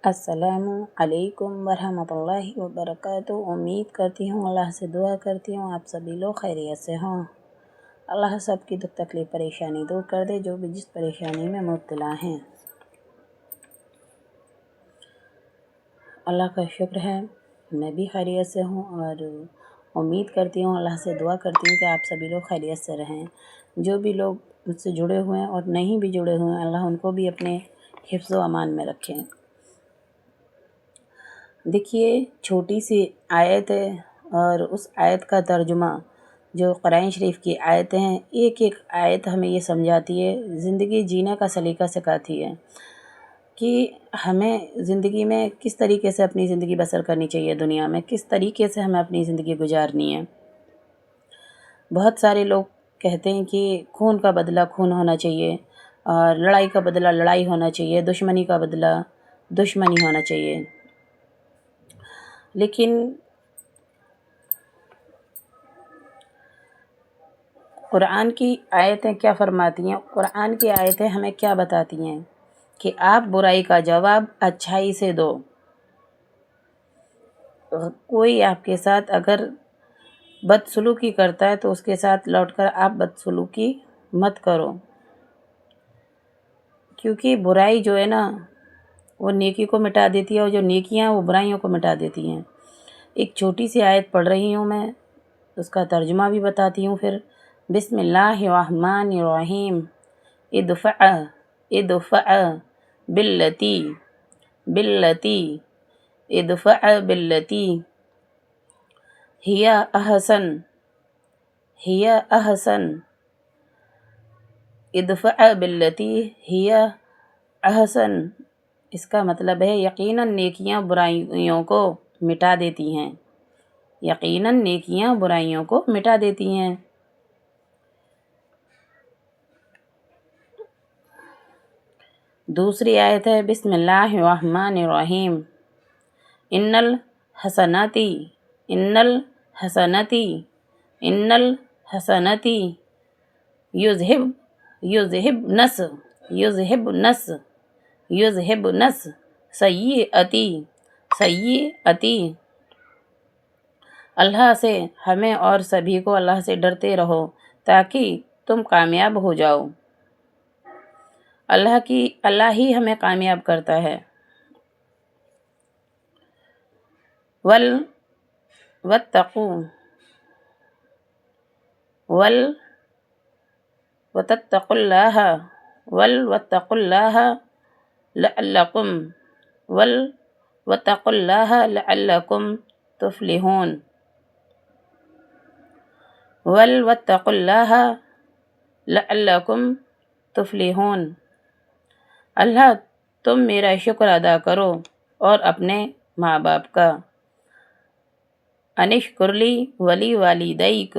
السلام علیکم ورحمۃ اللہ وبرکاتہ۔ امید کرتی ہوں، اللہ سے دعا کرتی ہوں آپ سبھی لوگ خیریت سے ہوں۔ اللہ سب کی دکھ تکلیف پریشانی دور کر دے جو بھی جس پریشانی میں مبتلا ہیں۔ اللہ کا شکر ہے میں بھی خیریت سے ہوں، اور امید کرتی ہوں، اللہ سے دعا کرتی ہوں کہ آپ سبھی لوگ خیریت سے رہیں۔ جو بھی لوگ مجھ سے جڑے ہوئے ہیں اور نہیں بھی جڑے ہوئے ہیں، اللہ ان کو بھی اپنے حفظ و امان میں رکھیں۔ دیکھیے، چھوٹی سی آیت ہے اور اس آیت کا ترجمہ جو قرآن شریف کی آیتیں ہیں، ایک ایک آیت ہمیں یہ سمجھاتی ہے، زندگی جینے کا سلیقہ سکھاتی ہے کہ ہمیں زندگی میں کس طریقے سے اپنی زندگی بسر کرنی چاہیے، دنیا میں کس طریقے سے ہمیں اپنی زندگی گزارنی ہے۔ بہت سارے لوگ کہتے ہیں کہ خون کا بدلہ خون ہونا چاہیے، اور لڑائی کا بدلہ لڑائی ہونا چاہیے، دشمنی کا بدلہ دشمنی ہونا چاہیے، لیکن قرآن کی آیتیں کیا فرماتی ہیں؟ قرآن کی آیتیں ہمیں کیا بتاتی ہیں کہ آپ برائی کا جواب اچھائی سے دو۔ کوئی آپ کے ساتھ اگر بدسلوکی کرتا ہے تو اس کے ساتھ لوٹ کر آپ بدسلوکی مت کرو، کیونکہ برائی جو ہے نا وہ نیکی کو مٹا دیتی ہے، اور جو نیکیاں وہ برائیوں کو مٹا دیتی ہیں۔ ایک چھوٹی سی آیت پڑھ رہی ہوں میں، اس کا ترجمہ بھی بتاتی ہوں پھر۔ بسم اللہ الرحمن الرحیم۔ ادفع باللتی ادفع باللتی ہی احسن ادفع باللتی ہی احسن۔ اس کا مطلب ہے یقیناً نیکیاں برائیوں کو مٹا دیتی ہیں، یقیناً نیکیاں برائیوں کو مٹا دیتی ہیں۔ دوسری آیت ہے بسم اللہ الرحمن الرحیم۔ ان الحسنات یذہبن سیئاتی۔ اللہ سے ہمیں اور سبھی کو اللہ سے ڈرتے رہو تاکہ تم کامیاب ہو جاؤ۔ اللہ ہی ہمیں کامیاب کرتا ہے۔ واتقوا اللہ لعلکم تفلحون۔ واتقوا اللہ لعلکم تفلحون۔ اللہ تم میرا شکر ادا کرو اور اپنے ماں باپ کا۔ انشکر لی ولی والدیک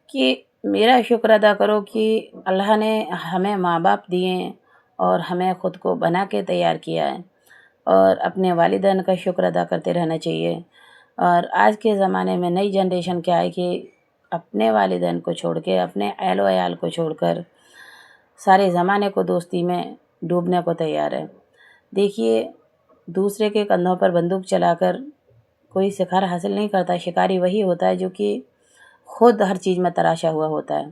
کہ میرا شکر ادا کرو کہ اللہ نے ہمیں ماں باپ دیے ہیں اور ہمیں خود کو بنا کے تیار کیا ہے، اور اپنے والدین کا شکر ادا کرتے رہنا چاہیے۔ اور آج کے زمانے میں نئی جنریشن کیا ہے کہ اپنے والدین کو چھوڑ کے، اپنے اہل و عیال کو چھوڑ کر سارے زمانے کو دوستی میں ڈوبنے کو تیار ہے۔ دیکھیے، دوسرے کے کندھوں پر بندوق چلا کر کوئی شکار حاصل نہیں کرتا، شکاری وہی ہوتا ہے جو کہ خود ہر چیز میں تراشا ہوا ہوتا ہے۔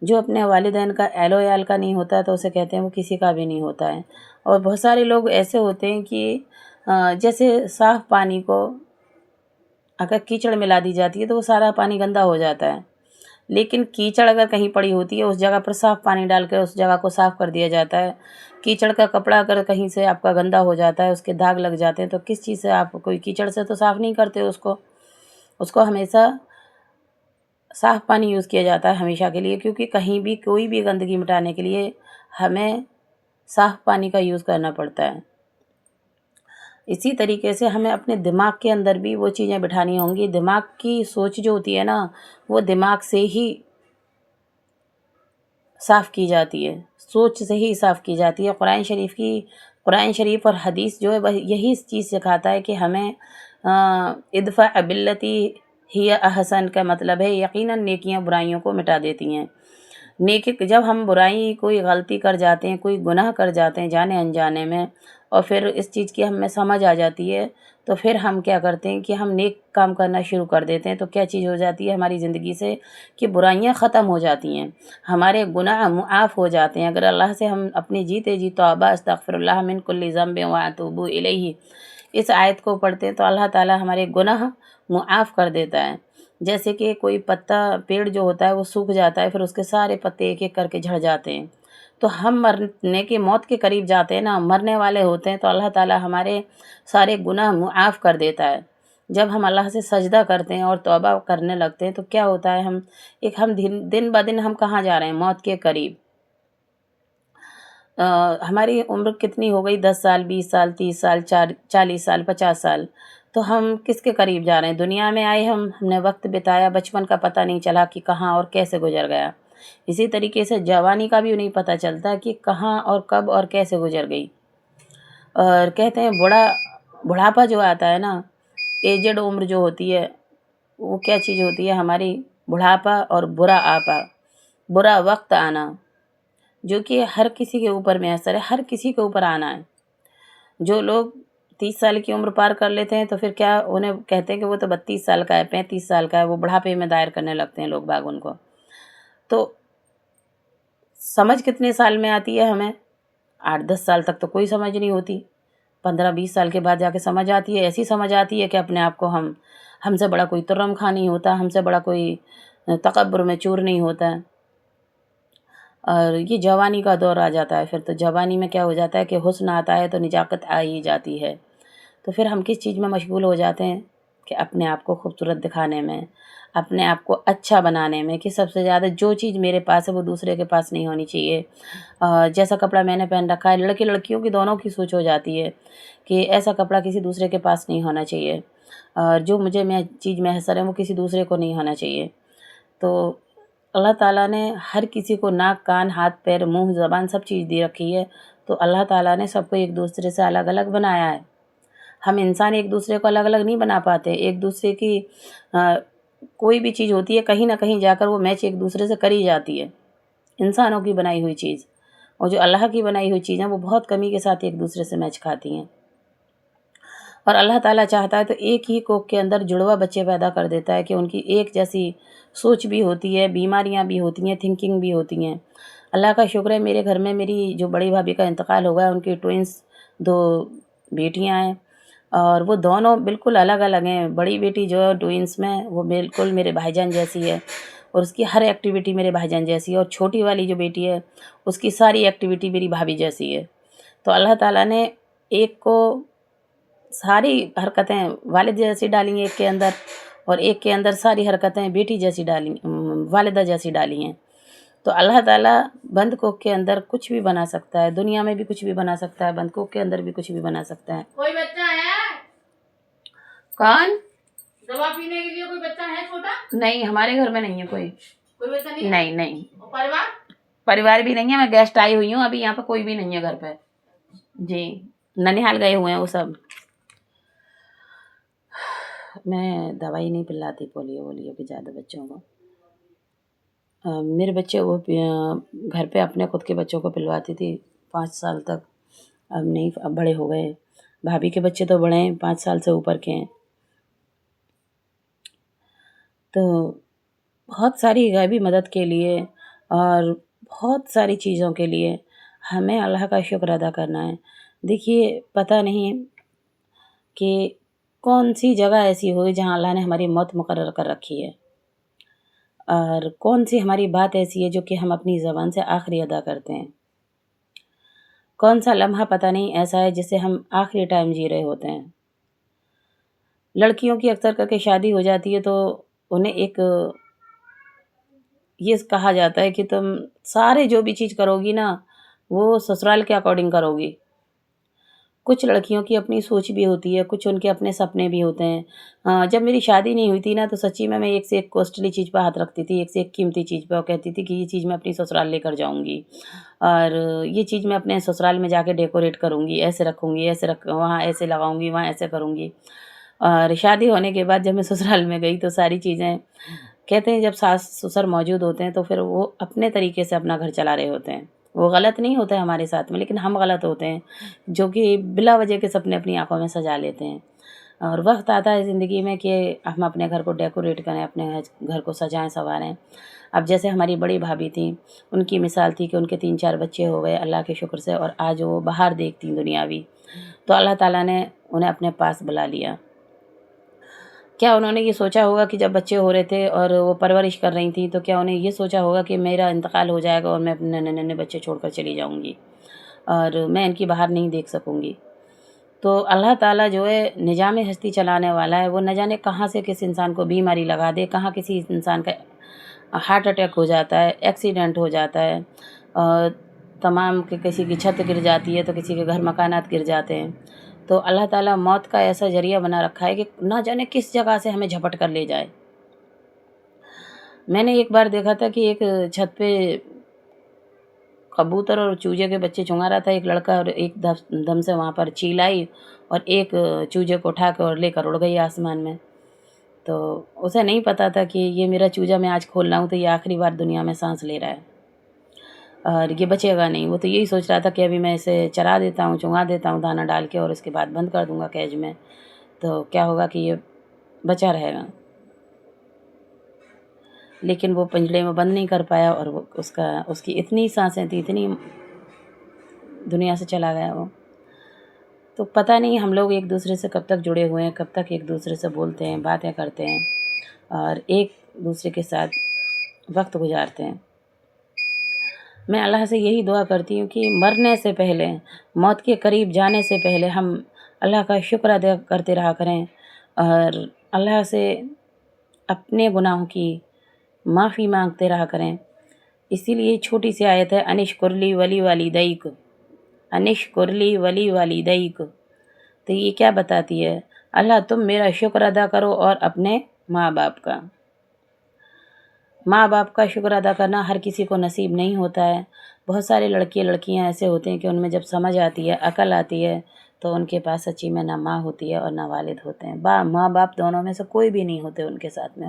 جو اپنے والدین کا، اہل و عیال کا نہیں ہوتا تو اسے کہتے ہیں وہ کسی کا بھی نہیں ہوتا ہے۔ اور بہت سارے لوگ ایسے ہوتے ہیں کہ جیسے صاف پانی کو اگر کیچڑ ملا دی جاتی ہے تو وہ سارا پانی گندا ہو جاتا ہے، لیکن کیچڑ اگر کہیں پڑی ہوتی ہے اس جگہ پر صاف پانی ڈال کر اس جگہ کو صاف کر دیا جاتا ہے۔ کیچڑ کا کپڑا اگر کہیں سے آپ کا گندا ہو جاتا ہے، اس کے داغ لگ جاتے ہیں، تو کس چیز سے آپ کوئی کیچڑ سے تو صاف نہیں کرتے اس کو ہمیشہ صاف پانی یوز کیا جاتا ہے ہمیشہ کے لیے، کیونکہ کہیں بھی کوئی بھی گندگی مٹانے کے لیے ہمیں صاف پانی کا یوز کرنا پڑتا ہے۔ اسی طریقے سے ہمیں اپنے دماغ کے اندر بھی وہ چیزیں بٹھانی ہوں گی۔ دماغ کی سوچ جو ہوتی ہے نا، وہ دماغ سے ہی صاف کی جاتی ہے، سوچ سے ہی صاف کی جاتی ہے۔ قرآن شریف اور حدیث جو ہے وہ یہی چیز سکھاتا ہے کہ ہمیں ادفع باللتی ہی احسن کا مطلب ہے یقیناً نیکیاں برائیوں کو مٹا دیتی ہیں۔ نیکی جب ہم برائی کوئی غلطی کر جاتے ہیں، کوئی گناہ کر جاتے ہیں جانے انجانے میں، اور پھر اس چیز کی ہمیں سمجھ آ جاتی ہے، تو پھر ہم کیا کرتے ہیں کہ ہم نیک کام کرنا شروع کر دیتے ہیں۔ تو کیا چیز ہو جاتی ہے ہماری زندگی سے کہ برائیاں ختم ہو جاتی ہیں، ہمارے گناہ معاف ہو جاتے ہیں۔ اگر اللہ سے ہم اپنی جیتے جی توبہ استغفر اللہ من کل ذنب واتوب الیہ اس آیت کو پڑھتے ہیں تو اللہ تعالیٰ ہمارے گناہ معاف کر دیتا ہے۔ جیسے کہ کوئی پتا پیڑ جو ہوتا ہے وہ سوکھ جاتا ہے، پھر اس کے سارے پتے ایک ایک کر کے جھڑ جاتے ہیں، تو ہم مرنے کے موت کے قریب جاتے ہیں نا، مرنے والے ہوتے ہیں، تو اللہ تعالیٰ ہمارے سارے گناہ معاف کر دیتا ہے۔ جب ہم اللہ سے سجدہ کرتے ہیں اور توبہ کرنے لگتے ہیں تو کیا ہوتا ہے، ہم دن بدن ہم کہاں جا رہے ہیں؟ موت کے قریب۔ ہماری عمر کتنی ہو گئی؟ 10 سال، 20 سال، 30 سال، 40 سال، 50 سال، تو ہم کس کے قریب جا رہے ہیں؟ دنیا میں آئے ہم نے وقت بتایا، بچپن کا پتہ نہیں چلا کہ کہاں اور کیسے گزر گیا۔ اسی طریقے سے جوانی کا بھی نہیں پتہ چلتا کہ کہاں اور کب اور کیسے گزر گئی۔ اور کہتے ہیں بڑھاپا جو آتا ہے نا، ایجڈ عمر جو ہوتی ہے، وہ کیا چیز ہوتی ہے ہماری؟ بڑھاپا اور برا آپا، برا وقت آنا، جو کہ ہر کسی کے اوپر میسر ہے، ہر کسی کے اوپر آنا ہے۔ جو لوگ 30 سال کی عمر پار کر لیتے ہیں تو پھر کیا انہیں کہتے ہیں کہ وہ تو 32 سال کا ہے، 35 سال کا ہے، وہ بڑھاپے میں دائر کرنے لگتے ہیں لوگ باغ ان کو۔ تو سمجھ کتنے سال میں آتی ہے ہمیں؟ 8-10 سال تک تو کوئی سمجھ نہیں ہوتی، 15-20 سال کے بعد جا کے سمجھ آتی ہے۔ ایسی سمجھ آتی ہے کہ اپنے آپ کو ہم سے بڑا کوئی ترم خواہ نہیں ہوتا، ہم سے بڑا کوئی تکبر میں چور نہیں ہوتا ہے۔ اور یہ جوانی کا دور آ جاتا ہے، پھر تو جوانی میں کیا ہو جاتا ہے کہ حسن آتا ہے تو نجاکت آ ہی جاتی ہے۔ تو پھر ہم کس چیز میں مشغول ہو جاتے ہیں کہ اپنے آپ کو خوبصورت دکھانے میں، اپنے آپ کو اچھا بنانے میں، کہ سب سے زیادہ جو چیز میرے پاس ہے وہ دوسرے کے پاس نہیں ہونی چاہیے۔ جیسا کپڑا میں نے پہن رکھا ہے، لڑکیوں کی دونوں کی سوچ ہو جاتی ہے کہ ایسا کپڑا کسی دوسرے کے پاس نہیں ہونا چاہیے، اور جو مجھے چیز میسر ہے وہ کسی دوسرے کو نہیں ہونا چاہیے۔ تو اللہ تعالیٰ نے ہر کسی کو ناک، کان، ہاتھ، پیر، منہ، زبان سب چیز دی رکھی ہے، تو اللہ تعالیٰ نے سب کو ایک دوسرے سے الگ الگ بنایا ہے۔ ہم انسان ایک دوسرے کو الگ الگ نہیں بنا پاتے، ایک دوسرے کی کوئی بھی چیز ہوتی ہے کہیں نہ کہیں جا کر وہ میچ ایک دوسرے سے کری جاتی ہے، انسانوں کی بنائی ہوئی چیز، اور جو اللہ کی بنائی ہوئی چیزیں وہ بہت کمی کے ساتھ ایک دوسرے سے میچ کھاتی ہیں۔ اور اللہ تعالیٰ چاہتا ہے تو ایک ہی کوکھ کے اندر جڑوا بچے پیدا کر دیتا ہے کہ ان کی ایک جیسی سوچ بھی ہوتی ہے، بیماریاں بھی ہوتی ہیں، تھنکنگ بھی ہوتی ہیں۔ اللہ کا شکر ہے میرے گھر میں میری جو بڑی بھابھی کا انتقال ہو گیا، ان کی ٹوئنس 2 بیٹیاں ہیں، اور وہ دونوں بالکل الگ الگ ہیں۔ بڑی بیٹی جو ہے ٹوئنس میں وہ بالکل میرے بھائی جان جیسی ہے، اور اس کی ہر ایکٹیویٹی میرے بھائی جان جیسی ہے، اور چھوٹی والی جو بیٹی ہے اس کی ساری ایکٹیویٹی میری بھابھی جیسی ہے۔ تو اللہ تعالیٰ نے ایک کو ساری حرکتیں والد جیسی ڈالی ہیں ایک کے اندر، اور ایک کے اندر ساری حرکتیں بیٹی جیسی ڈالی، والدہ جیسی ڈالی ہیں۔ تو اللہ تعالیٰ بند کوکھ کے اندر کچھ بھی بنا سکتا ہے، دنیا میں بھی کچھ بھی بنا سکتا ہے، بند کوکھ کے اندر بھی کچھ بھی بنا سکتا ہے۔ کوئی بچہ ہے؟ کون؟ دوا پینے کے لیے کوئی بچہ ہے چھوٹا؟ نہیں، ہمارے گھر میں نہیں ہے کوئی بچہ نہیں؟ نہیں۔ پریوار بھی نہیں ہے، میں گیسٹ آئی ہوئی ہوں، ابھی یہاں پہ کوئی بھی نہیں ہے گھر پہ۔ جی، ننیہال گئے ہوئے ہیں وہ سب۔ میں دوائی نہیں پلاتی پولیو کی زیادہ بچوں کو۔ میرے بچے وہ گھر پہ اپنے خود کے بچوں کو پلواتی تھی 5 سال تک، اب نہیں، اب بڑے ہو گئے۔ بھابھی کے بچے تو بڑے ہیں، 5 سال سے اوپر کے ہیں۔ تو بہت ساری غیبی مدد کے لیے اور بہت ساری چیزوں کے لیے ہمیں اللہ کا شکر ادا کرنا ہے۔ دیکھیے، پتہ نہیں کہ کون سی جگہ ایسی ہوئی جہاں اللہ نے ہماری موت مقرر کر رکھی ہے، اور کون سی ہماری بات ایسی ہے جو کہ ہم اپنی زبان سے آخری ادا کرتے ہیں۔ کون سا لمحہ پتہ نہیں ایسا ہے جسے ہم آخری ٹائم جی رہے ہوتے ہیں۔ لڑکیوں کی اکثر کر کے شادی ہو جاتی ہے تو انہیں ایک یہ کہا جاتا ہے کہ تم سارے جو بھی چیز کرو گی نا وہ سسرال کے اکارڈنگ کرو گی۔ کچھ لڑکیوں کی اپنی سوچ بھی ہوتی ہے، کچھ ان کے اپنے سپنے بھی ہوتے ہیں۔ جب میری شادی نہیں ہوئی تھی نا تو سچی میں ایک سے ایک کوسٹلی چیز پہ ہاتھ رکھتی تھی، ایک سے ایک قیمتی چیز پہ، اور کہتی تھی کہ یہ چیز میں اپنی سسرال لے کر جاؤں گی، اور یہ چیز میں اپنے سسرال میں جا کے ڈیکوریٹ کروں گی، ایسے رکھوں گی، وہاں ایسے لگاؤں گی، وہاں ایسے کروں گی۔ اور شادی ہونے کے بعد جب میں سسرال میں گئی تو ساری چیزیں کہتے ہیں جب ساس سسر موجود ہوتے ہیں تو پھر وہ اپنے طریقے سے اپنا گھر چلا رہے ہوتے ہیں. وہ غلط نہیں ہوتا ہے ہمارے ساتھ میں، لیکن ہم غلط ہوتے ہیں جو کہ بلا وجہ کے سپنے اپنی آنکھوں میں سجا لیتے ہیں. اور وقت آتا ہے زندگی میں کہ ہم اپنے گھر کو ڈیکوریٹ کریں، اپنے گھر کو سجائیں سنواریں. اب جیسے ہماری بڑی بھابھی تھیں، ان کی مثال تھی کہ ان کے 3-4 بچے ہو گئے اللہ کے شکر سے، اور آج وہ باہر دیکھتی دنیاوی. تو اللہ تعالیٰ نے انہیں اپنے پاس بلا لیا. کیا انہوں نے یہ سوچا ہوگا کہ جب بچے ہو رہے تھے اور وہ پرورش کر رہی تھیں تو کیا انہیں یہ سوچا ہوگا کہ میرا انتقال ہو جائے گا اور میں اپنے ننھے ننھے بچے چھوڑ کر چلی جاؤں گی اور میں ان کی باہر نہیں دیکھ سکوں گی؟ تو اللہ تعالیٰ جو ہے نظام ہستی چلانے والا ہے، وہ نہ جانے کہاں سے کس انسان کو بیماری لگا دے، کہاں کسی انسان کا ہارٹ اٹیک ہو جاتا ہے، ایکسیڈنٹ ہو جاتا ہے، اور تمام کہ کسی کی چھت گر جاتی ہے تو کسی کے گھر مکانات گر جاتے ہیں. تو اللہ تعالیٰ موت کا ایسا ذریعہ بنا رکھا ہے کہ نہ جانے کس جگہ سے ہمیں جھپٹ کر لے جائے. میں نے ایک بار دیکھا تھا کہ ایک چھت پہ کبوتر اور چوجے کے بچے چنگا رہا تھا ایک لڑکا، اور ایک دم سے وہاں پر چیل آئی اور ایک چوجے کو اٹھا کے اور لے کر اڑ گئی آسمان میں. تو اسے نہیں پتا تھا کہ یہ میرا چوجا میں آج کھول رہا ہوں تو یہ آخری بار دنیا میں سانس لے رہا ہے اور یہ بچے گا نہیں. وہ تو یہی سوچ رہا تھا کہ ابھی میں اسے چرا دیتا ہوں، چنگا دیتا ہوں دانہ ڈال کے، اور اس کے بعد بند کر دوں گا کیج میں، تو کیا ہوگا کہ یہ بچا رہے گا. لیکن وہ پنجرے میں بند نہیں کر پایا، اور وہ اس کی اتنی سانسیں تھیں، اتنی دنیا سے چلا گیا وہ. تو پتہ نہیں ہم لوگ ایک دوسرے سے کب تک جڑے ہوئے ہیں، کب تک ایک دوسرے سے بولتے ہیں، باتیں کرتے ہیں اور ایک دوسرے کے ساتھ وقت گزارتے ہیں. میں اللہ سے یہی دعا کرتی ہوں کہ مرنے سے پہلے، موت کے قریب جانے سے پہلے ہم اللہ کا شکر ادا کرتے رہا کریں اور اللہ سے اپنے گناہوں کی معافی مانگتے رہا کریں. اسی لیے چھوٹی سی آیت ہے، انشکر لی ولی والدیک، انشکر لی ولی والدیک. تو یہ کیا بتاتی ہے؟ اللہ تم میرا شکر ادا کرو اور اپنے ماں باپ کا. ماں باپ کا شکر ادا کرنا ہر کسی کو نصیب نہیں ہوتا ہے. بہت سارے لڑکیاں ایسے ہوتے ہیں کہ ان میں جب سمجھ آتی ہے، عقل آتی ہے، تو ان کے پاس سچی میں نہ ماں ہوتی ہے اور نہ والد ہوتے ہیں. ماں باپ دونوں میں سے کوئی بھی نہیں ہوتے ان کے ساتھ میں.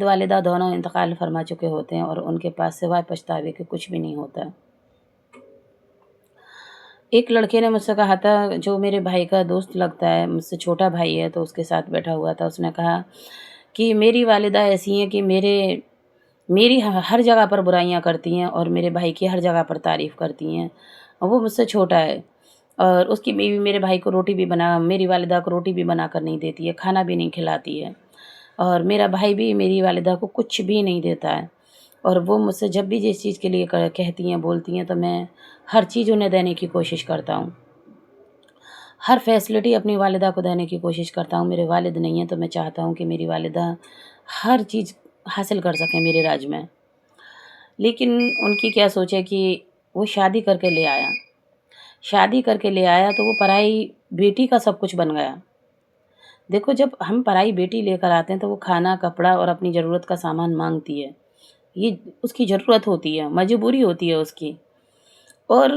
والدہ دونوں انتقال فرما چکے ہوتے ہیں اور ان کے پاس سوائے پچھتاوے کے کچھ بھی نہیں ہوتا. ایک لڑکے نے مجھ سے کہا تھا، جو میرے بھائی کا دوست لگتا ہے، مجھ سے چھوٹا بھائی ہے، تو اس کے ساتھ بیٹھا ہوا تھا. اس نے کہا کہ میری والدہ ایسی ہیں کہ میری ہر جگہ پر برائیاں کرتی ہیں اور میرے بھائی کی ہر جگہ پر تعریف کرتی ہیں. وہ مجھ سے چھوٹا ہے اور اس کی بیوی میرے بھائی کو میری والدہ کو روٹی بھی بنا کر نہیں دیتی ہے، کھانا بھی نہیں کھلاتی ہے، اور میرا بھائی بھی میری والدہ کو کچھ بھی نہیں دیتا ہے. اور وہ مجھ سے جب بھی جس چیز کے لیے کہتی ہیں، بولتی ہیں، تو میں ہر چیز انہیں دینے کی کوشش کرتا ہوں، ہر فیسلٹی اپنی والدہ کو دینے کی کوشش کرتا ہوں. میرے والد نہیں ہیں تو میں چاہتا ہوں کہ میری والدہ ہر چیز حاصل کر سکیں میرے راج میں. لیکن ان کی کیا سوچ ہے کہ وہ شادی کر کے لے آیا تو وہ پرائی بیٹی کا سب کچھ بن گیا. دیکھو، جب ہم پرائی بیٹی لے کر آتے ہیں تو وہ کھانا، کپڑا اور اپنی ضرورت کا سامان مانگتی ہے. یہ اس کی ضرورت ہوتی ہے، مجبوری ہوتی ہے اس کی. اور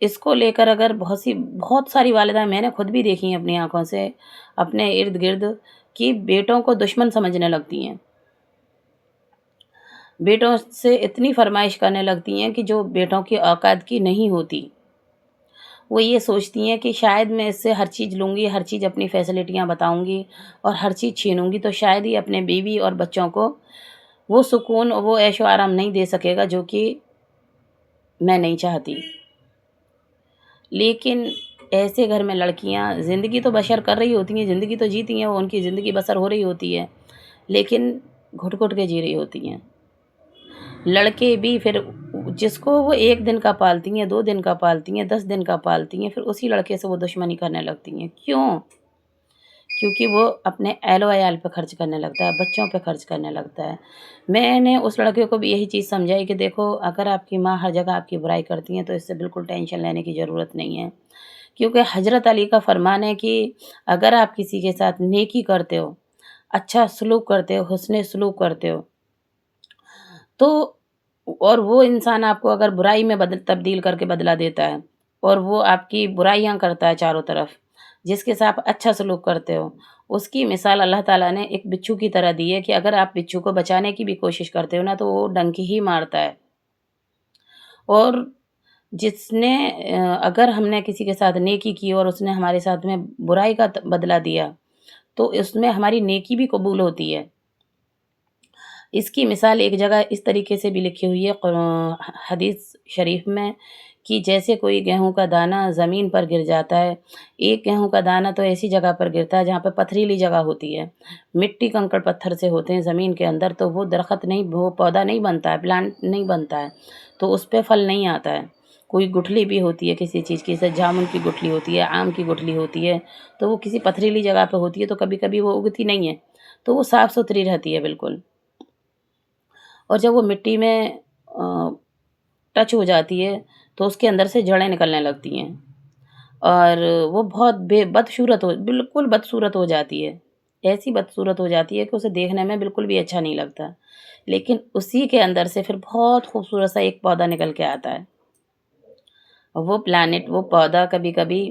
اس کو لے کر اگر بہت ساری والدہ میں نے خود بھی دیکھی ہیں اپنی آنکھوں سے اپنے ارد گرد، کہ بیٹوں کو دشمن سمجھنے لگتی ہیں، بیٹوں سے اتنی فرمائش کرنے لگتی ہیں کہ جو بیٹوں کی اوقات کی نہیں ہوتی. وہ یہ سوچتی ہیں کہ شاید میں اس سے ہر چیز لوں گی، ہر چیز اپنی فیسلٹیاں بتاؤں گی اور ہر چیز چھینوں گی تو شاید ہی اپنے بیوی اور بچوں کو وہ سکون اور وہ عیش و آرام نہیں دے سکے گا جو کہ میں نہیں چاہتی. لیکن ایسے گھر میں لڑکیاں زندگی تو بسر کر رہی ہوتی ہیں، زندگی تو جیتی ہیں، وہ ان کی زندگی بسر ہو رہی ہوتی ہے، لیکن گھٹ گھٹ کے جی رہی ہوتی ہیں. لڑکے بھی پھر جس کو وہ 1 دن کا پالتی ہیں، 2 دن کا پالتی ہیں، 10 دن کا پالتی ہیں، پھر اسی لڑکے سے وہ دشمنی کرنے لگتی ہیں. کیوں؟ کیونکہ وہ اپنے اہل و عیال پہ خرچ کرنے لگتا ہے، بچوں پہ خرچ کرنے لگتا ہے. میں نے اس لڑکے کو بھی یہی چیز سمجھائی کہ دیکھو، اگر آپ کی ماں ہر جگہ آپ کی برائی کرتی ہیں تو اس سے بالکل ٹینشن لینے کی ضرورت نہیں ہے. کیونکہ حضرت علی کا فرمان ہے کہ اگر آپ کسی کے ساتھ نیکی کرتے ہو، اچھا سلوک کرتے ہو، حسن سلوک کرتے ہو، تو اور وہ انسان آپ کو اگر برائی میں تبدیل کر کے بدلہ دیتا ہے اور وہ آپ کی برائیاں کرتا ہے چاروں طرف، جس کے ساتھ آپ اچھا سلوک کرتے ہو، اس کی مثال اللہ تعالیٰ نے ایک بچھو کی طرح دی ہے کہ اگر آپ بچھو کو بچانے کی بھی کوشش کرتے ہو نا تو وہ ڈنک ہی مارتا ہے۔ اور جس نے اگر ہم نے کسی کے ساتھ نیکی کی اور اس نے ہمارے ساتھ میں برائی کا بدلہ دیا تو اس میں ہماری نیکی بھی قبول ہوتی ہے۔ اس کی مثال ایک جگہ اس طریقے سے بھی لکھی ہوئی ہے حدیث شریف میں کہ جیسے کوئی گیہوں کا دانہ زمین پر گر جاتا ہے، ایک گیہوں کا دانہ تو ایسی جگہ پر گرتا ہے جہاں پہ پتھریلی جگہ ہوتی ہے، مٹی کنکڑ پتھر سے ہوتے ہیں زمین کے اندر، تو وہ درخت نہیں، وہ پودا نہیں بنتا ہے، پلانٹ نہیں بنتا ہے، تو اس پہ پھل نہیں آتا ہے۔ کوئی گٹھلی بھی ہوتی ہے کسی چیز کی، جیسے جامن کی گٹھلی ہوتی ہے، آم کی گٹھلی ہوتی ہے، تو وہ کسی پتھریلی جگہ پہ ہوتی ہے تو کبھی کبھی وہ اگتی نہیں ہے، تو وہ صاف ستھری رہتی ہے بالکل۔ اور جب وہ مٹی میں ٹچ ہو جاتی ہے تو اس کے اندر سے جڑیں نکلنے لگتی ہیں اور وہ بہت بدصورت بالکل بدصورت ہو جاتی ہے، ایسی بدصورت ہو جاتی ہے کہ اسے دیکھنے میں بالکل بھی اچھا نہیں لگتا، لیکن اسی کے اندر سے پھر بہت خوبصورت سا ایک پودا نکل کے آتا ہے۔ وہ پودا کبھی کبھی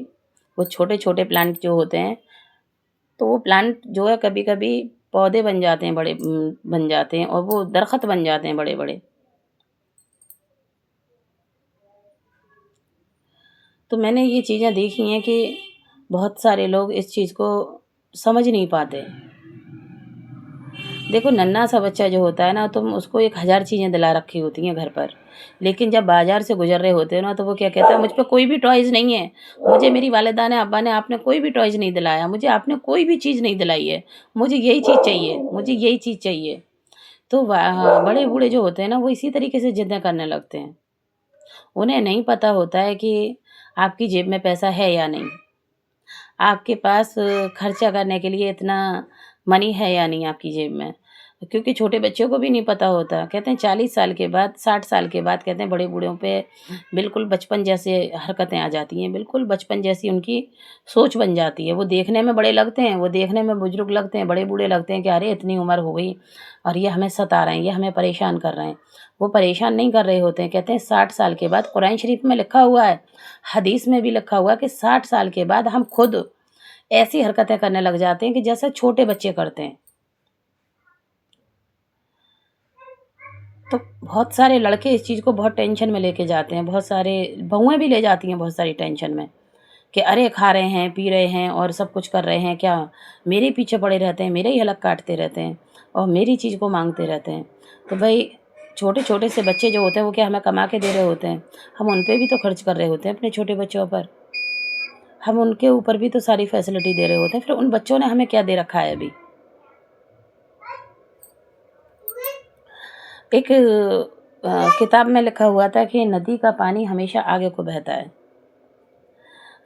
وہ چھوٹے چھوٹے پلانٹ جو ہوتے ہیں تو وہ پلانٹ جو ہے کبھی کبھی پودے بن جاتے ہیں، بڑے بن جاتے ہیں اور وہ درخت بن جاتے ہیں بڑے بڑے۔ تو میں نے یہ چیزیں دیکھی ہیں کہ بہت سارے لوگ اس چیز کو سمجھ نہیں پاتے۔ دیکھو ننھا سا بچہ جو ہوتا ہے نا، تم اس کو 1000 چیزیں دلا رکھی ہوتی ہیں گھر پر، لیکن جب بازار سے گزر رہے ہوتے ہیں نا تو وہ کیا کہتا ہے، مجھ پہ کوئی بھی ٹوائز نہیں ہے، مجھے میری والدہ نے ابا نے آپ نے کوئی بھی ٹوائز نہیں دلایا، مجھے آپ نے کوئی بھی چیز نہیں دلائی ہے، مجھے یہی چیز چاہیے، مجھے یہی چیز چاہیے۔ تو بڑے بوڑھے جو ہوتے ہیں نا وہ اسی طریقے سے ضدیں کرنے لگتے ہیں۔ انہیں نہیں پتہ ہوتا ہے کہ آپ کی جیب میں پیسہ ہے یا نہیں، آپ کے پاس خرچہ کرنے کے لیے اتنا منی ہے یا نہیں آپ کی جیب میں، کیونکہ چھوٹے بچوں کو بھی نہیں پتہ ہوتا۔ کہتے ہیں 40 سال کے بعد 60 سال کے بعد کہتے ہیں بڑے بوڑھوں پہ بالکل بچپن جیسے حرکتیں آ جاتی ہیں، بالکل بچپن جیسی ان کی سوچ بن جاتی ہے۔ وہ دیکھنے میں بڑے لگتے ہیں، وہ دیکھنے میں بزرگ لگتے ہیں، بڑے بوڑھے لگتے ہیں کہ ارے اتنی عمر ہو گئی اور یہ ہمیں ستا رہے ہیں، یہ ہمیں پریشان کر رہے ہیں۔ وہ پریشان نہیں کر رہے ہوتے ہیں، کہتے ہیں 60 سال کے بعد، قرآن شریف میں لکھا ہوا ہے، حدیث میں بھی لکھا ہوا ہے کہ 60 سال کے بعد ہم خود ایسی حرکتیں کرنے لگ جاتے ہیں کہ جیسے چھوٹے بچے کرتے ہیں۔ تو بہت سارے لڑکے اس چیز کو بہت ٹینشن میں لے کے جاتے ہیں، بہت سارے بہویں بھی لے جاتی ہیں بہت ساری ٹینشن میں کہ ارے کھا رہے ہیں، پی رہے ہیں اور سب کچھ کر رہے ہیں، کیا میرے پیچھے پڑے رہتے ہیں، میرے ہی حلق کاٹتے رہتے ہیں اور میری چیز کو مانگتے رہتے ہیں۔ تو بھائی چھوٹے چھوٹے سے بچے جو ہوتے ہیں وہ کیا ہمیں کما کے دے رہے ہوتے ہیں، ہم ان پہ بھی تو خرچ کر رہے ہوتے ہیں اپنے چھوٹے بچوں پر، ہم ان کے اوپر بھی تو ساری فیسلٹی دے رہے ہوتے ہیں، پھر ان بچوں نے ہمیں کیا دے رکھا ہے ابھی۔ ایک کتاب میں لکھا ہوا تھا کہ ندی کا پانی ہمیشہ آگے کو بہتا ہے،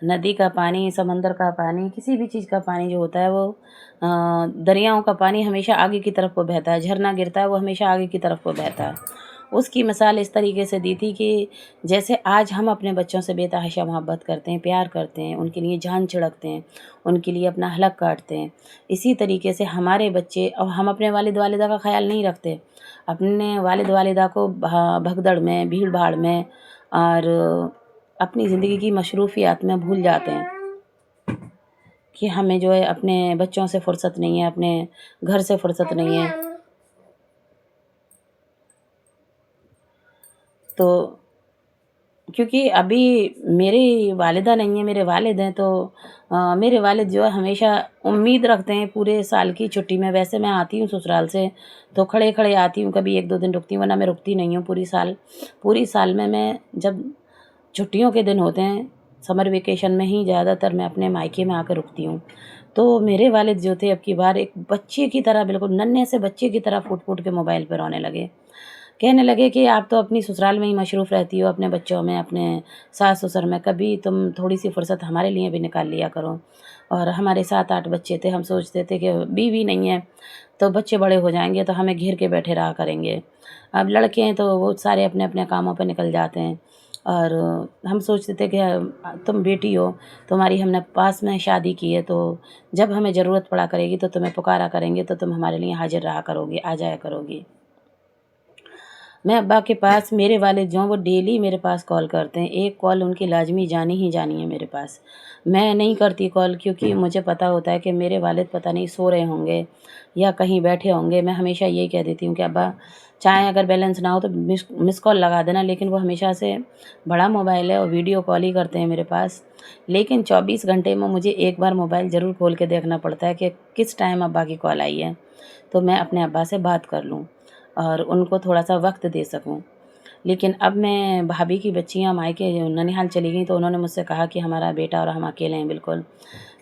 ندی کا پانی، سمندر کا پانی، کسی بھی چیز کا پانی جو ہوتا ہے وہ دریاؤں کا پانی ہمیشہ آگے کی طرف کو بہتا ہے، جھرنا گرتا ہے وہ ہمیشہ آگے کی طرف کو بہتا ہے۔ اس کی مثال اس طریقے سے دی تھی کہ جیسے آج ہم اپنے بچوں سے بے تحاشا محبت کرتے ہیں، پیار کرتے ہیں، ان کے لیے جان چھڑکتے ہیں، ان کے لیے اپنا حلق کاٹتے ہیں، اسی طریقے سے ہمارے بچے، اور ہم اپنے والد والدہ کا خیال نہیں رکھتے، اپنے والد والدہ کو بھگدڑ میں، بھیڑ بھاڑ میں اور اپنی زندگی کی مصروفیات میں بھول جاتے ہیں کہ ہمیں جو ہے اپنے بچوں سے فرصت نہیں ہے، اپنے گھر سے فرصت نہیں ہے۔ تو کیونکہ ابھی میری والدہ نہیں ہے، میرے والد ہیں، تو میرے والد جو ہے ہمیشہ امید رکھتے ہیں پورے سال کی چھٹی میں، ویسے میں آتی ہوں سسرال سے تو کھڑے کھڑے آتی ہوں، کبھی 1-2 دن رکتی ہوں ورنہ میں رکتی نہیں ہوں پوری سال میں جب چھٹیوں کے دن ہوتے ہیں سمر ویکیشن میں ہی زیادہ تر میں اپنے مائکے میں آ کر رکتی ہوں۔ تو میرے والد جو تھے اب کی بار ایک بچے کی طرح، بالکل ننھے سے بچے کی طرح پھوٹ پھوٹ کے موبائل پر رونے لگے، کہنے لگے کہ آپ تو اپنی سسرال میں ہی مصروف رہتی ہو، اپنے بچوں میں، اپنے ساس سسر میں، کبھی تم تھوڑی سی فرصت ہمارے لیے بھی نکال لیا کرو۔ اور ہمارے 7-8 بچے تھے، ہم سوچتے تھے کہ بیوی نہیں ہے تو بچے بڑے ہو جائیں گے تو ہمیں گھیر کے بیٹھے رہا کریں گے، اب لڑکے ہیں تو وہ سارے اپنے اپنے کاموں پہ نکل جاتے ہیں، اور ہم سوچتے تھے کہ تم بیٹی ہو، تمہاری ہم نے پاس میں شادی کی ہے، تو جب ہمیں ضرورت پڑا کرے گی تو تمہیں پکارا کریں گے، تو تم ہمارے لیے حاضر رہا کرو گی، آ جایا کرو گی۔ میں ابا کے پاس، میرے والد جو ہیں وہ ڈیلی میرے پاس کال کرتے ہیں، ایک کال ان کی لازمی جانی ہی جانی ہے میرے پاس۔ میں نہیں کرتی کال کیونکہ مجھے پتہ ہوتا ہے کہ میرے والد پتہ نہیں سو رہے ہوں گے یا کہیں بیٹھے ہوں گے۔ میں ہمیشہ یہی کہہ دیتی ہوں کہ ابا چاہے اگر بیلنس نہ ہو تو مس کال لگا دینا، لیکن وہ ہمیشہ سے بڑا موبائل ہے اور ویڈیو کال ہی کرتے ہیں میرے پاس، لیکن 24 گھنٹے میں مجھے ایک بار موبائل ضرور کھول کے دیکھنا پڑتا ہے کہ کس ٹائم ابا کی کال آئی ہے، تو میں اپنے ابا سے بات کر لوں اور ان کو تھوڑا سا وقت دے سکوں۔ لیکن اب میں بھابھی کی بچیاں مائکے ننیہال چلی گئیں تو انہوں نے مجھ سے کہا کہ ہمارا بیٹا اور ہم اکیلے ہیں بالکل،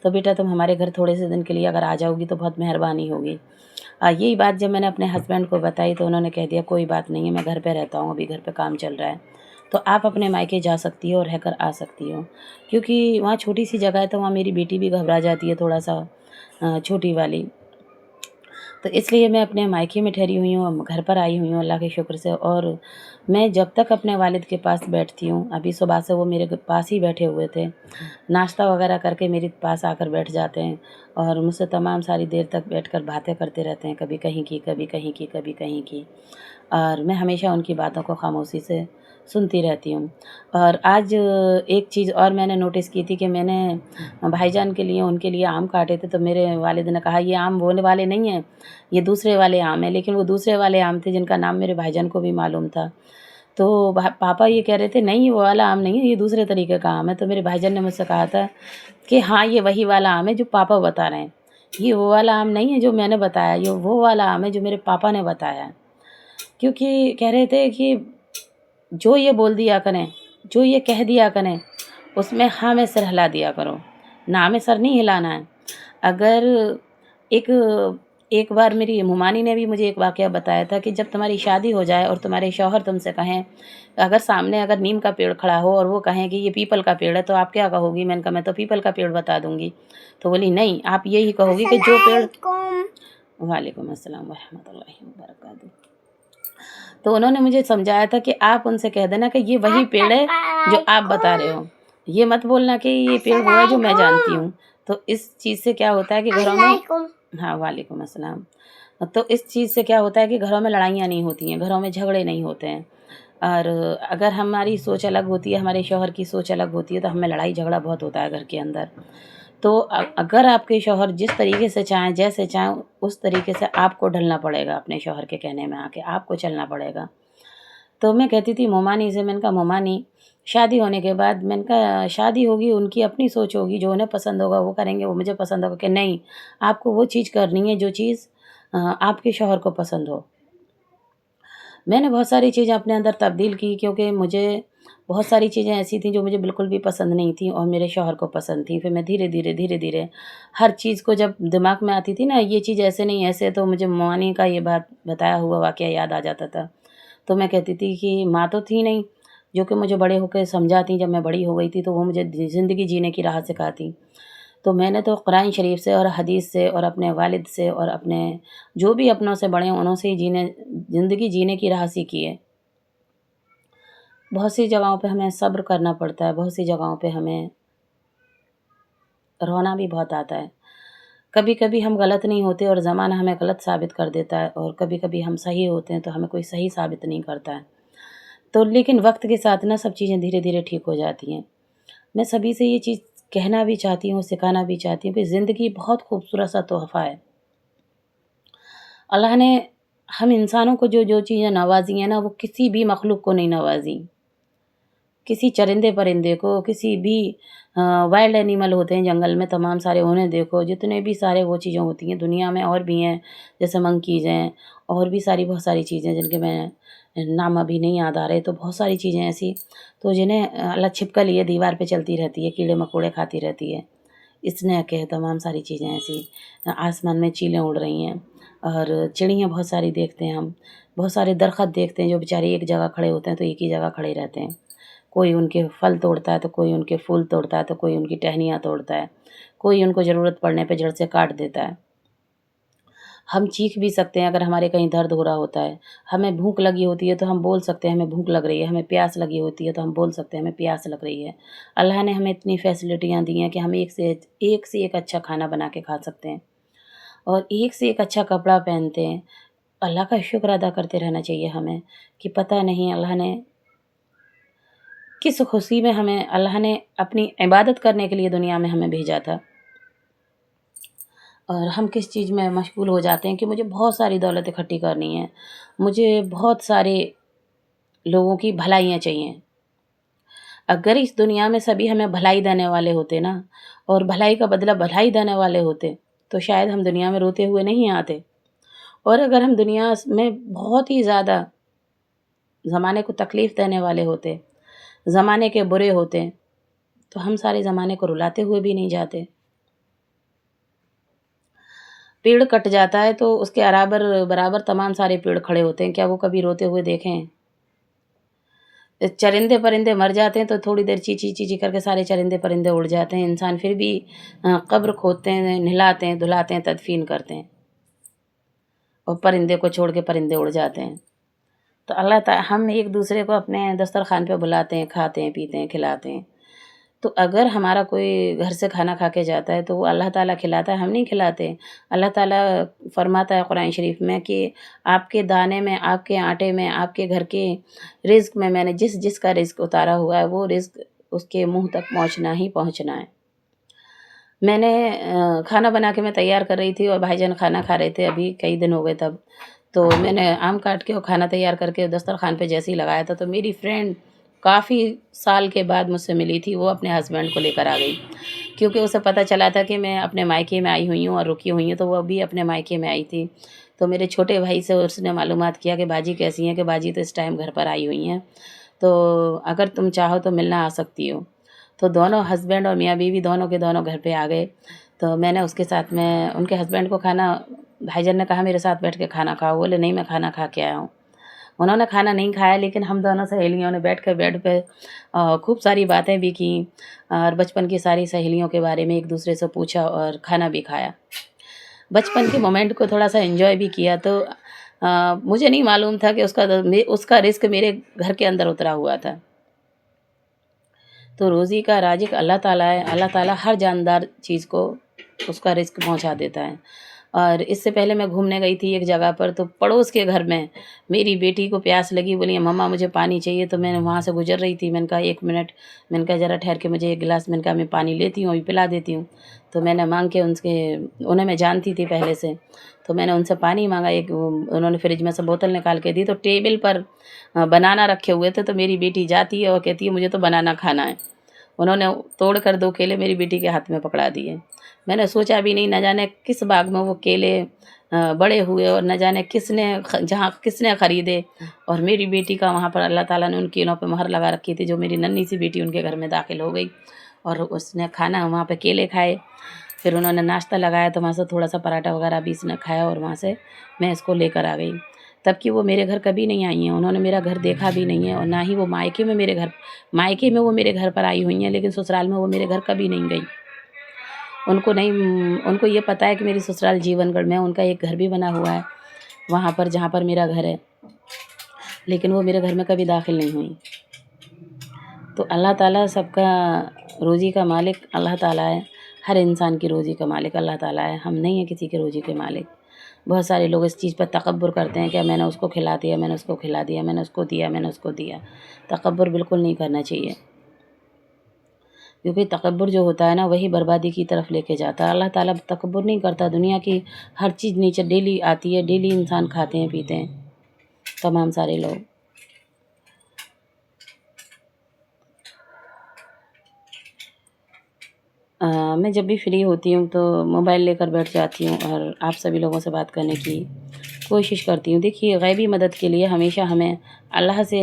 تو بیٹا تم ہمارے گھر تھوڑے سے دن کے لیے اگر آ جاؤ گی تو بہت مہربانی ہوگی۔ یہی بات جب میں نے اپنے ہسبینڈ کو بتائی تو انہوں نے کہہ دیا کوئی بات نہیں ہے، میں گھر پہ رہتا ہوں، ابھی گھر پہ کام چل رہا ہے، تو آپ اپنے مائکے جا سکتی ہو اور رہ کر آ سکتی ہو، کیونکہ وہاں چھوٹی سی جگہ ہے تو وہاں میری بیٹی بھی گھبرا جاتی ہے تھوڑا سا، چھوٹی والی، تو اس لیے میں اپنے مائکے میں ٹھہری ہوئی ہوں، گھر پر آئی ہوئی ہوں اللہ کے شکر سے۔ اور میں جب تک اپنے والد کے پاس بیٹھتی ہوں، ابھی صبح سے وہ میرے پاس ہی بیٹھے ہوئے تھے، ناشتہ وغیرہ کر کے میرے پاس آ کر بیٹھ جاتے ہیں اور مجھ سے تمام ساری دیر تک بیٹھ کر باتیں کرتے رہتے ہیں، کبھی کہیں کی، کبھی کہیں کی، کبھی کہیں کی، اور میں ہمیشہ ان کی باتوں کو خاموشی سے سنتی رہتی ہوں۔ اور آج ایک چیز اور میں نے نوٹس کی تھی کہ میں نے بھائی جان کے لیے، ان کے لیے آم کاٹے تھے، تو میرے والد نے کہا یہ آم وہ والے نہیں ہیں، یہ دوسرے والے آم ہیں، لیکن وہ دوسرے والے آم تھے جن کا نام میرے بھائی جان کو بھی معلوم تھا، تو پاپا یہ کہہ رہے تھے نہیں وہ والا آم نہیں ہے، یہ دوسرے طریقے کا آم ہے، تو میرے بھائی جان نے مجھ سے کہا تھا کہ ہاں یہ وہی والا آم ہے جو پاپا بتا رہے ہیں، یہ وہ والا آم نہیں ہے جو میں نے بتایا، یہ وہ والا آم ہے جو میرے پاپا نے بتایا ہے، کیونکہ کہہ رہے تھے کہ جو یہ بول دیا کریں، جو یہ کہہ دیا کریں، اس میں ہاں میں سر ہلا دیا کرو، نہ میں سر نہیں ہلانا ہے۔ اگر ایک ایک بار میری ممانی نے بھی مجھے ایک واقعہ بتایا تھا کہ جب تمہاری شادی ہو جائے اور تمہارے شوہر تم سے کہیں، اگر سامنے اگر نیم کا پیڑ کھڑا ہو اور وہ کہیں کہ یہ پیپل کا پیڑ ہے تو آپ کیا کہو گی؟ میں نے کہا میں تو پیپل کا پیڑ بتا دوں گی، تو بولی نہیں آپ یہی کہو گی کہ جو پیڑ، وعلیکم السلام ورحمۃ اللہ وبرکاتہ، تو انہوں نے مجھے سمجھایا تھا کہ آپ ان سے کہہ دینا کہ یہ وہی پیڑ ہے جو آپ بتا رہے ہو، یہ مت بولنا کہ یہ پیڑ وہ ہے جو میں جانتی ہوں۔ تو اس چیز سے کیا ہوتا ہے کہ گھروں میں، ہاں وعلیکم السلام، تو اس چیز سے کیا ہوتا ہے کہ گھروں میں لڑائیاں نہیں ہوتی ہیں، گھروں میں جھگڑے نہیں ہوتے ہیں، اور اگر ہماری سوچ الگ ہوتی ہے، ہمارے شوہر کی سوچ الگ ہوتی ہے، تو ہمیں لڑائی جھگڑا بہت ہوتا ہے گھر کے اندر۔ تو اگر آپ کے شوہر جس طریقے سے چاہیں، جیسے چاہیں، اس طریقے سے آپ کو ڈھلنا پڑے گا، اپنے شوہر کے کہنے میں آ کے آپ کو چلنا پڑے گا۔ تو میں کہتی تھی مومانی سے، میں نے کہا مومانی شادی ہونے کے بعد، میں نے کہا شادی ہوگی ان کی اپنی سوچ ہوگی، جو انہیں پسند ہوگا وہ کریں گے، وہ مجھے پسند ہوگا کہ نہیں، آپ کو وہ چیز کرنی ہے جو چیز آپ کے شوہر کو پسند ہو۔ میں نے بہت ساری چیزیں اپنے اندر تبدیل کی کیونکہ مجھے بہت ساری چیزیں ایسی تھیں جو مجھے بالکل بھی پسند نہیں تھیں اور میرے شوہر کو پسند تھیں، پھر میں دھیرے دھیرے ہر چیز کو جب دماغ میں آتی تھی نا یہ چیز ایسے نہیں ایسے، تو مجھے موانی کا یہ بات بتایا ہوا واقعہ یاد آ جاتا تھا، تو میں کہتی تھی کہ ماں تو تھی نہیں جو کہ مجھے بڑے ہو کے سمجھاتی، جب میں بڑی ہو گئی تھی تو وہ مجھے زندگی جینے کی راہ سکھاتی، تو میں نے تو قرآن شریف سے اور حدیث سے اور اپنے والد سے اور اپنے جو بھی اپنوں سے بڑے ہیں انہوں سے ہی زندگی جینے کی راہ سیکھی ہے۔ بہت سی جگہوں پہ ہمیں صبر کرنا پڑتا ہے، بہت سی جگہوں پہ ہمیں رونا بھی بہت آتا ہے، کبھی کبھی ہم غلط نہیں ہوتے اور زمانہ ہمیں غلط ثابت کر دیتا ہے، اور کبھی کبھی ہم صحیح ہوتے ہیں تو ہمیں کوئی صحیح ثابت نہیں کرتا ہے، تو لیکن وقت کے ساتھ نا سب چیزیں دھیرے دھیرے ٹھیک ہو جاتی ہیں۔ میں سبھی سے یہ چیز کہنا بھی چاہتی ہوں، سکھانا بھی چاہتی ہوں کہ زندگی بہت خوبصورت سا تحفہ ہے۔ اللہ نے ہم انسانوں کو جو جو چیزیں نوازی ہیں نا وہ کسی بھی مخلوق کو نہیں نوازی، کسی چرندے پرندے کو، کسی بھی وائلڈ اینیمل ہوتے ہیں جنگل میں تمام سارے، انہیں دیکھو، جتنے بھی سارے وہ چیزیں ہوتی ہیں دنیا میں، اور بھی ہیں جیسے منکیز ہیں اور بھی بہت ساری چیزیں جن کے میں نام ابھی نہیں یاد آ رہے، تو بہت ساری چیزیں ایسی تو جنہیں اللہ چھپکا لیے دیوار پہ چلتی رہتی ہے، کیڑے مکوڑے کھاتی رہتی ہے، اسنیک ہے، تمام ساری چیزیں ایسی، آسمان میں چیلیں اڑ رہی ہیں اور چڑیاں بہت ساری دیکھتے ہیں ہم، بہت سارے درخت دیکھتے ہیں جو بیچارے ایک جگہ کھڑے ہوتے ہیں تو ایک ہی جگہ کھڑے رہتے ہیں، کوئی ان کے پھل توڑتا ہے تو کوئی ان کے پھول توڑتا ہے تو کوئی ان کی ٹہنیاں توڑتا ہے، کوئی ان کو ضرورت پڑنے پہ جڑ سے کاٹ دیتا ہے۔ ہم چیخ بھی سکتے ہیں اگر ہمارے کہیں درد ہو رہا ہوتا ہے، ہمیں بھوک لگی ہوتی ہے تو ہم بول سکتے ہیں ہمیں بھوک لگ رہی ہے، ہمیں پیاس لگی ہوتی ہے تو ہم بول سکتے ہیں ہمیں پیاس لگ رہی ہے۔ اللہ نے ہمیں اتنی فیسلٹیاں دی ہیں کہ ہم ایک سے ایک اچھا کھانا بنا کے کھا سکتے ہیں اور ایک سے ایک اچھا کپڑا پہنتے ہیں، اللہ کا شکر ادا کرتے رہنا چاہیے ہمیں کہ پتہ نہیں اللہ نے کس خوشی میں ہمیں اللہ نے اپنی عبادت کرنے کے لیے دنیا میں ہمیں بھیجا تھا، اور ہم کس چیز میں مشغول ہو جاتے ہیں کہ مجھے بہت ساری دولت اکٹھی کرنی ہے، مجھے بہت سارے لوگوں کی بھلائیاں چاہیے۔ اگر اس دنیا میں سبھی ہمیں بھلائی دینے والے ہوتے نا، اور بھلائی کا بدلہ بھلائی دینے والے ہوتے، تو شاید ہم دنیا میں روتے ہوئے نہیں آتے۔ اور اگر ہم دنیا میں بہت ہی زیادہ زمانے کو تکلیف دینے والے ہوتے، زمانے کے برے ہوتے، تو ہم سارے زمانے کو رلاتے ہوئے بھی نہیں جاتے۔ پیڑ کٹ جاتا ہے تو اس کے برابر تمام سارے پیڑ کھڑے ہوتے ہیں، کیا وہ کبھی روتے ہوئے دیکھیں؟ چرندے پرندے مر جاتے ہیں تو تھوڑی دیر چیچی چیچی کر کے سارے چرندے پرندے اڑ جاتے ہیں، انسان پھر بھی قبر کھودتے ہیں، نہلاتے ہیں، دھلاتے ہیں، تدفین کرتے ہیں، اور پرندے کو چھوڑ کے پرندے اڑ جاتے ہیں۔ تو اللہ تعالیٰ ہم ایک دوسرے کو اپنے دسترخوان پہ بلاتے ہیں، کھاتے ہیں، پیتے ہیں، کھلاتے ہیں۔ تو اگر ہمارا کوئی گھر سے کھانا کھا کے جاتا ہے تو وہ اللہ تعالیٰ کھلاتا ہے، ہم نہیں کھلاتے۔ اللہ تعالیٰ فرماتا ہے قرآن شریف میں کہ آپ کے دانے میں، آپ کے آٹے میں، آپ کے گھر کے رزق میں نے جس جس کا رزق اتارا ہوا ہے وہ رزق اس کے منہ تک پہنچنا ہی پہنچنا ہے۔ میں نے کھانا بنا کے میں تیار کر رہی تھی اور بھائی جان کھانا کھا رہے تھے، ابھی کئی دن ہو گئے تب، تو میں نے آم کاٹ کے اور کھانا تیار کر کے دسترخوان پہ جیسے ہی لگایا تھا تو میری فرینڈ کافی سال کے بعد مجھ سے ملی تھی، وہ اپنے ہسبینڈ کو لے کر آ گئی، کیونکہ اسے پتہ چلا تھا کہ میں اپنے مائکے میں آئی ہوئی ہوں اور رکی ہوئی ہوں، تو وہ بھی اپنے مائکے میں آئی تھی۔ تو میرے چھوٹے بھائی سے اس نے معلومات کیا کہ باجی کیسی ہیں، کہ باجی تو اس ٹائم گھر پر آئی ہوئی ہیں، تو اگر تم چاہو تو ملنا آ سکتی ہو۔ تو دونوں ہسبینڈ اور میاں بیوی دونوں کے دونوں گھر پہ آ گئے، تو میں نے اس کے ساتھ میں ان کے ہسبینڈ کو کھانا، بھائی جان نے کہا میرے ساتھ بیٹھ کے کھانا کھاؤ، بولے نہیں میں کھانا کھا کے آیا ہوں۔ انہوں نے کھانا نہیں کھایا، لیکن ہم دونوں سہیلیوں نے بیٹھ کر بیڈ پہ خوب ساری باتیں بھی کیں، اور بچپن کی ساری سہیلیوں کے بارے میں ایک دوسرے سے پوچھا اور کھانا بھی کھایا، بچپن کے مومنٹ کو تھوڑا سا انجوائے بھی کیا۔ تو مجھے نہیں معلوم تھا کہ اس کا رزق میرے گھر کے اندر اترا ہوا تھا۔ تو روزی کا رازق اللہ تعالیٰ ہے، اللہ تعالیٰ ہر جاندار چیز کو اس کا رزق پہنچا دیتا ہے۔ اور اس سے پہلے میں گھومنے گئی تھی ایک جگہ پر، تو پڑوس کے گھر میں میری بیٹی کو پیاس لگی، بولی مما مجھے پانی چاہیے، تو میں نے وہاں سے گزر رہی تھی، میں نے کہا ایک منٹ، میں نے کہا ذرا ٹھہر کے مجھے ایک گلاس، میں نے کہا میں پانی لیتی ہوں ابھی پلا دیتی ہوں۔ تو میں نے مانگ کے انہیں میں جانتی تھی پہلے سے، تو میں نے ان سے پانی مانگا، ایک انہوں نے فریج میں سے بوتل نکال کے دی، تو ٹیبل پر بنانا رکھے ہوئے تھے، تو میری بیٹی جاتی ہے اور کہتی ہے مجھے تو بنانا کھانا ہے۔ انہوں نے توڑ کر 2 کیلے میری بیٹی کے ہاتھ میں پکڑا دیے۔ میں نے سوچا بھی نہیں، نہ جانے کس باغ میں وہ کیلے بڑے ہوئے، اور نہ جانے کس نے خریدے، اور میری بیٹی کا وہاں پر اللہ تعالیٰ نے ان کیلوں پہ مہر لگا رکھی تھی، جو میری ننھی سی بیٹی ان کے گھر میں داخل ہو گئی، اور اس نے کھانا وہاں پہ کیلے کھائے۔ پھر انہوں نے ناشتہ لگایا تو وہاں سے تھوڑا سا پراٹھا وغیرہ بھی اس نے کھایا، اور وہاں سے میں اس کو لے کر آ گئی۔ تب کہ وہ میرے گھر کبھی نہیں آئی ہیں، انہوں نے میرا گھر دیکھا بھی نہیں ہے، اور نہ ہی وہ مائکے میں وہ میرے گھر پر آئی ہوئی ہیں، لیکن سسرال میں وہ میرے گھر کبھی نہیں گئی۔ ان کو یہ پتہ ہے کہ میری سسرال جیون گڑھ میں ان کا ایک گھر بھی بنا ہوا ہے وہاں پر جہاں پر میرا گھر ہے، لیکن وہ میرے گھر میں کبھی داخل نہیں ہوئی۔ تو اللہ تعالیٰ سب کا روزی کا مالک اللہ تعالیٰ ہے، ہر انسان کی روزی کا مالک اللہ تعالیٰ ہے، ہم نہیں ہیں کسی کے روزی کے مالک۔ بہت سارے لوگ اس چیز پر تکبر کرتے ہیں کہ میں نے اس کو کھلا دیا، میں نے اس کو کھلا دیا، میں نے اس کو دیا، میں نے اس کو دیا۔ تکبر بالکل نہیں کرنا چاہیے، کیونکہ تکبر جو ہوتا ہے نا وہی بربادی کی طرف لے کے جاتا ہے۔ اللہ تعالیٰ تکبر نہیں کرتا، دنیا کی ہر چیز نیچے ڈیلی آتی ہے، ڈیلی انسان کھاتے ہیں پیتے ہیں تمام سارے لوگ۔ میں جب بھی فری ہوتی ہوں تو موبائل لے کر بیٹھ جاتی ہوں اور آپ سبھی لوگوں سے بات کرنے کی کوشش کرتی ہوں۔ دیکھیے غیبی مدد کے لیے ہمیشہ ہمیں اللہ سے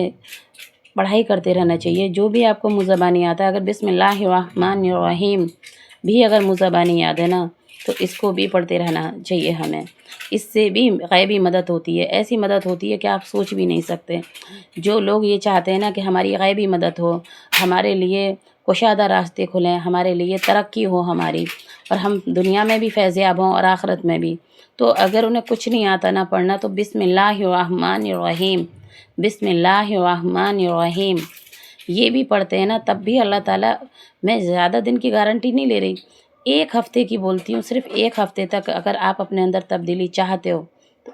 پڑھائی کرتے رہنا چاہیے۔ جو بھی آپ کو منہ زبانی آتا ہے، اگر بسم اللہ الرحمن الرحیم بھی اگر منہ زبانی یاد ہے نا تو اس کو بھی پڑھتے رہنا چاہیے ہمیں، اس سے بھی غیبی مدد ہوتی ہے، ایسی مدد ہوتی ہے کہ آپ سوچ بھی نہیں سکتے۔ جو لوگ یہ چاہتے ہیں نا کہ ہماری غیبی مدد ہو، ہمارے لیے کشادہ راستے کھلیں، ہمارے لیے ترقی ہو ہماری، اور ہم دنیا میں بھی فیض یاب ہوں اور آخرت میں بھی، تو اگر انہیں کچھ نہیں آتا نہ پڑھنا تو بسم اللہ الرحمن الرحیم، بسم اللہ الرحمن الرحیم یہ بھی پڑھتے ہیں نا، تب بھی اللہ تعالیٰ، میں زیادہ دن کی گارنٹی نہیں لے رہی، 1 ہفتے کی بولتی ہوں، صرف 1 ہفتے تک اگر آپ اپنے اندر تبدیلی چاہتے ہو تو